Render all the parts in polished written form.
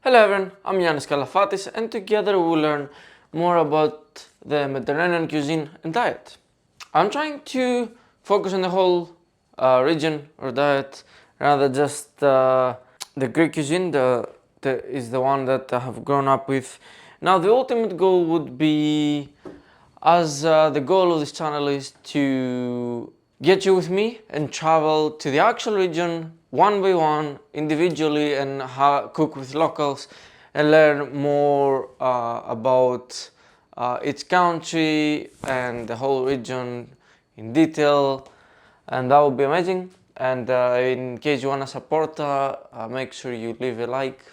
Hello everyone, I'm Yannis Kalafatis and together we'll learn more about the Mediterranean cuisine and diet. I'm trying to focus on the whole region or diet rather just the Greek cuisine is the one that I have grown up with. Now the ultimate goal would be, as the goal of this channel is to get you with me and travel to the actual region one by one, individually, and cook with locals and learn more about each country and the whole region in detail, and that would be amazing. And in case you want to support, make sure you leave a like.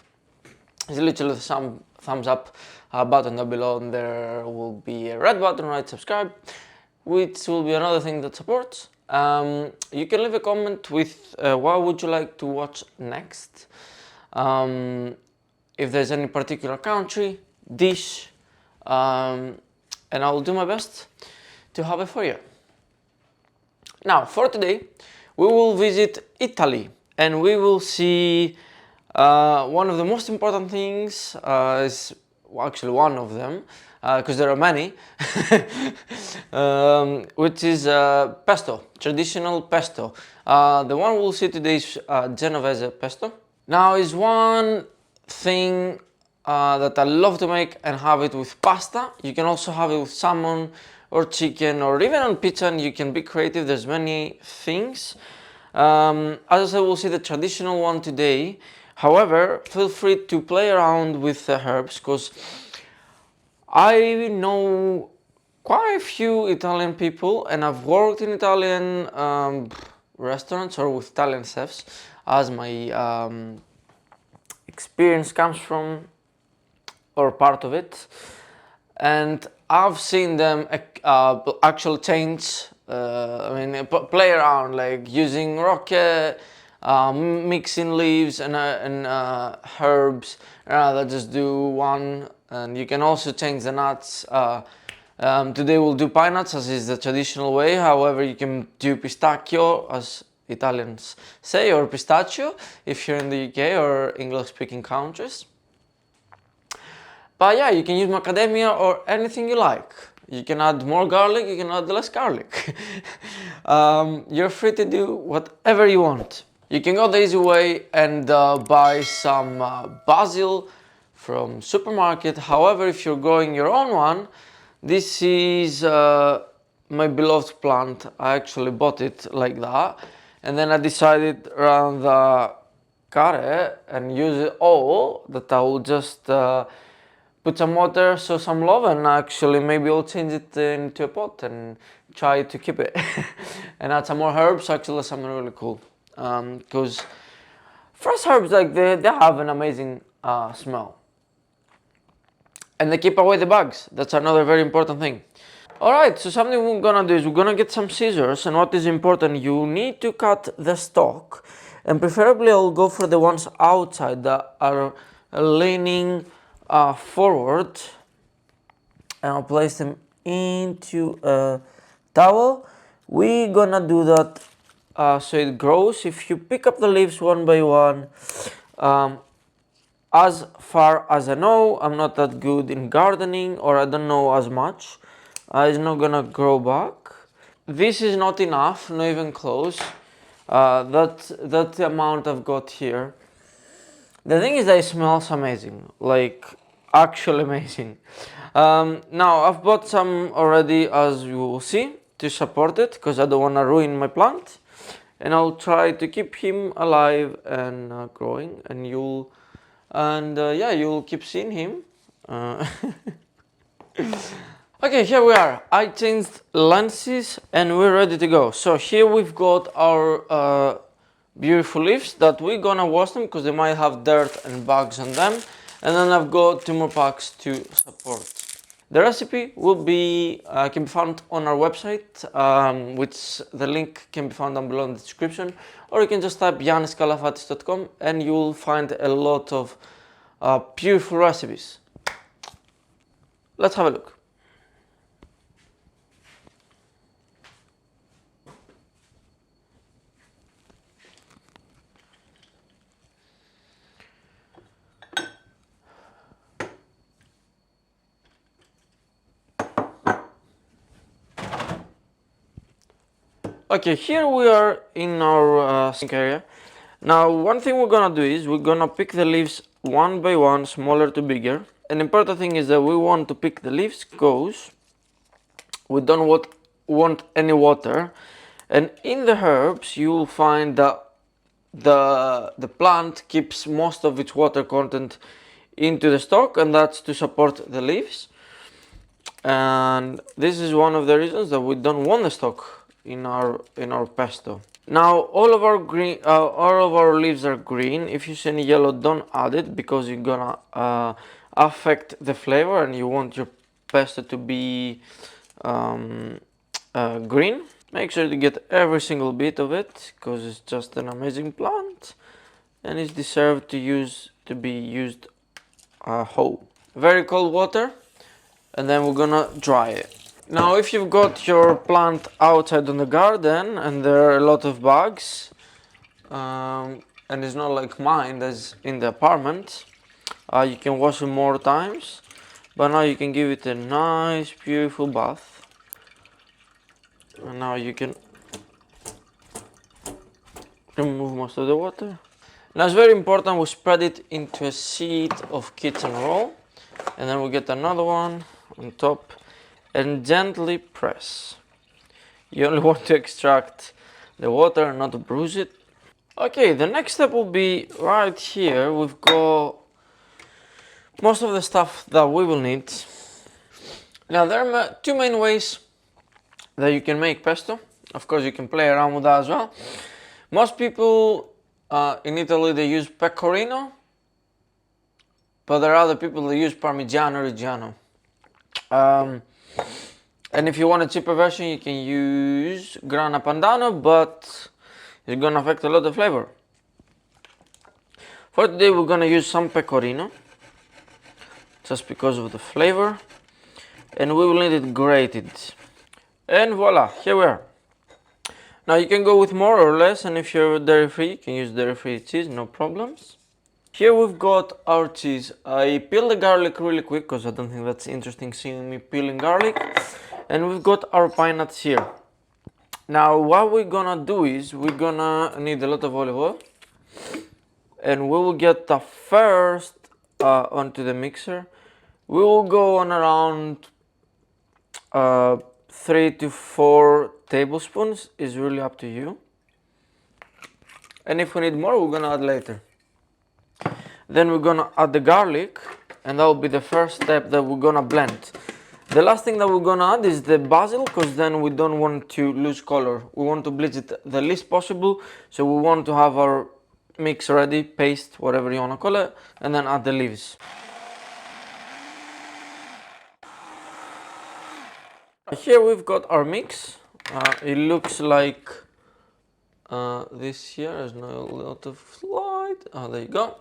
It's literally some thumbs up button down below, and there will be a red button right subscribe, which will be another thing that supports. You can leave a comment with what would you like to watch next, if there's any particular country, dish, and I will do my best to have it for you. Now for today we will visit Italy and we will see one of the most important things, is actually one of them, because there are many, which is pesto, traditional pesto. The one we'll see today is Genovese Pesto. Now is one thing that I love to make and have it with pasta. You can also have it with salmon or chicken or even on pizza, and you can be creative. There's many things. As I said, we'll see the traditional one today. However, feel free to play around with the herbs, because I know quite a few Italian people and I've worked in Italian restaurants or with Italian chefs, as my experience comes from, or part of it, and I've seen them actually change, play around, like using rocket, mixing leaves and herbs, rather just do one. And you can also change the nuts. Today we'll do pine nuts, as is the traditional way. However, you can do pistachio, as Italians say, or pistachio if you're in the UK or English speaking countries. But yeah, you can use macadamia or anything you like. You can add more garlic, you can add less garlic. You're free to do whatever you want. You can go the easy way and buy some basil from supermarket. However, if you're growing your own one, this is my beloved plant. I actually bought it like that, and then I decided around the cut it and use it all, that I will just put some water, sow some love, and actually maybe I'll change it into a pot and try to keep it and add some more herbs. Actually something really cool, because fresh herbs, like they have an amazing smell and they keep away the bugs. That's another very important thing. Alright, so something we're gonna do is we're gonna get some scissors, and what is important, you need to cut the stalk, and preferably I'll go for the ones outside that are leaning forward, and I'll place them into a towel. We're gonna do that so it grows. If you pick up the leaves one by one, as far as I know, I'm not that good in gardening, or I don't know as much. It's not gonna grow back. This is not enough, not even close. That's the amount I've got here. The thing is that it smells amazing, like actually amazing. Now I've bought some already, as you will see, to support it, because I don't want to ruin my plant, and I'll try to keep him alive and growing, and you'll keep seeing him. Okay, here we are. I changed lenses and we're ready to go. So here we've got our beautiful leaves that we're gonna wash them, because they might have dirt and bugs on them. And then I've got 2 more packs to support. The recipe will be can be found on our website, which the link can be found down below in the description, or you can just type yanniskalafatis.com and you'll find a lot of beautiful recipes. Let's have a look. Okay, here we are in our sink area. Now, one thing we're gonna do is we're gonna pick the leaves one by one, smaller to bigger. An important thing is that we want to pick the leaves because we don't want any water. And in the herbs, you will find that the plant keeps most of its water content into the stalk, and that's to support the leaves. And this is one of the reasons that we don't want the stalk in our pesto. Now all of our leaves are green. If you see any yellow, don't add it because you're gonna affect the flavor, and you want your pesto to be green. Make sure to get every single bit of it because it's just an amazing plant and it's deserved to be used whole. Very cold water, and then we're gonna dry it. Now if you've got your plant outside on the garden and there are a lot of bugs, and it's not like mine that's in the apartment, you can wash it more times, but now you can give it a nice beautiful bath. And now you can remove most of the water. Now it's very important we spread it into a sheet of kitchen roll, and then we get another one on top and gently press. You only want to extract the water and not to bruise it. Okay, the next step will be right here. We've got most of the stuff that we will need. Now there are two main ways that you can make pesto. Of course you can play around with that as well. Most people in Italy they use Pecorino, but there are other people that use Parmesan or Reggiano. And if you want a cheaper version, you can use Grana Padano, but it's gonna affect a lot of flavor. For today, we're gonna use some Pecorino, just because of the flavor, and we will need it grated. And voila, here we are. Now you can go with more or less, and if you're dairy free, you can use dairy free cheese, no problems. Here we've got our cheese. I peeled the garlic really quick because I don't think that's interesting seeing me peeling garlic. And we've got our pine nuts here. Now what we're gonna do is we're gonna need a lot of olive oil, and we will get the first onto the mixer. We will go on around 3 to 4 tablespoons. Is really up to you. And if we need more, we're gonna add later. Then we're gonna add the garlic, and that will be the first step that we're gonna blend. The last thing that we're gonna add is the basil, because then we don't want to lose color. We want to blitz it the least possible, so we want to have our mix ready, paste, whatever you wanna call it, and then add the leaves. Here we've got our mix. It looks like this here. There's not a lot of light. Oh, there you go.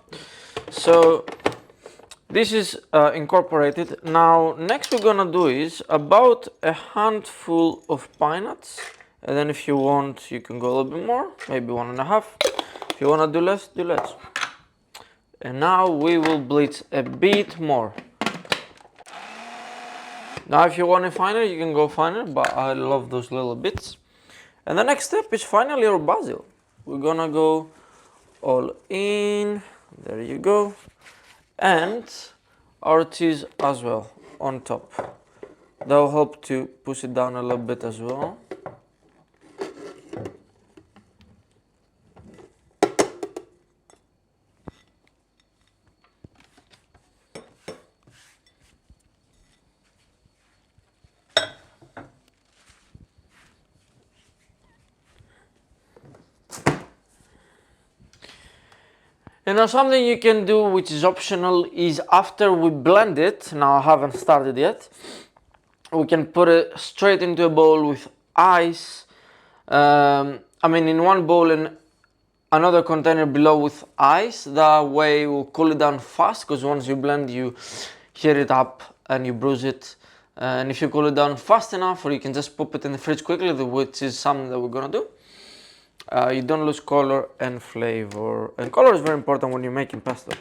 So this is incorporated. Now next we're gonna do is about a handful of pine nuts, and then if you want you can go a little bit more, maybe 1.5. If you wanna do less, do less. And now we will blitz a bit more. Now if you want it finer, you can go finer, but I love those little bits. And the next step is finally our basil. We're gonna go all in, there you go. And our cheese as well on top. That will help to push it down a little bit as well. And now something you can do which is optional is after we blend it, now I haven't started yet, we can put it straight into a bowl with ice. In one bowl and another container below with ice. That way we'll cool it down fast, because once you blend you heat it up and you bruise it. And if you cool it down fast enough, or you can just pop it in the fridge quickly, which is something that we're gonna do. You don't lose color and flavor, and color is very important when you're making pesto.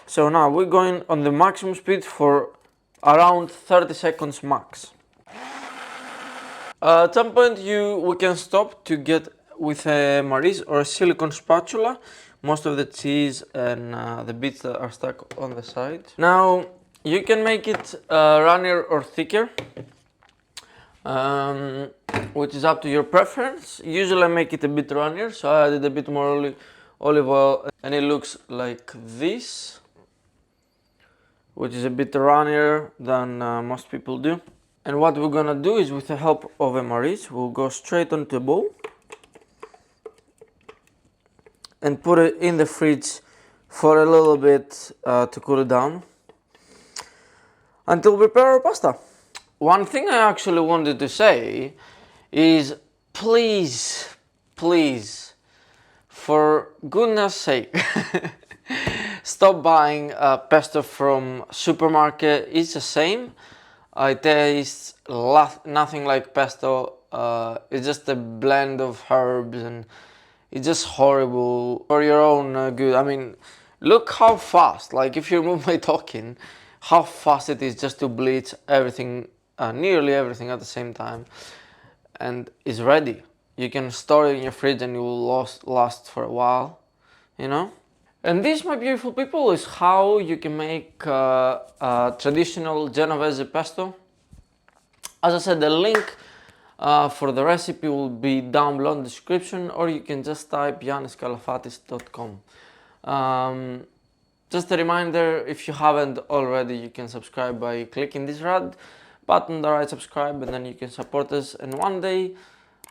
So now we're going on the maximum speed for around 30 seconds max. At some point we can stop to get with a maris or a silicone spatula most of the cheese and the bits that are stuck on the side. Now you can make it runnier or thicker, which is up to your preference. Usually I make it a bit runnier, so I added a bit more olive oil and it looks like this, which is a bit runnier than most people do. And what we're gonna do is, with the help of a maris, we'll go straight onto a bowl and put it in the fridge for a little bit to cool it down until we prepare our pasta. One thing I actually wanted to say is, please, for goodness sake, stop buying pesto from supermarket. It's the same. It tastes nothing like pesto. It's just a blend of herbs and it's just horrible for your own good. I mean, look how fast, like if you remove my talking, how fast it is just to blitz everything, nearly everything at the same time, and it's ready. You can store it in your fridge and it will last for a while, you know? And this, my beautiful people, is how you can make traditional Genovese pesto. As I said, the link for the recipe will be down below in the description, or you can just type yanniskalafatis.com. Just a reminder, if you haven't already, you can subscribe by clicking this red button on the right, subscribe, and then you can support us. And one day,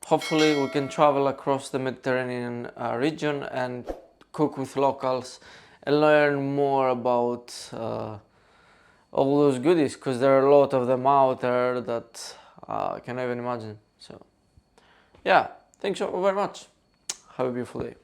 hopefully, we can travel across the Mediterranean region and cook with locals and learn more about all those goodies, because there are a lot of them out there that I can't even imagine. So yeah, thanks so very much. Have a beautiful day.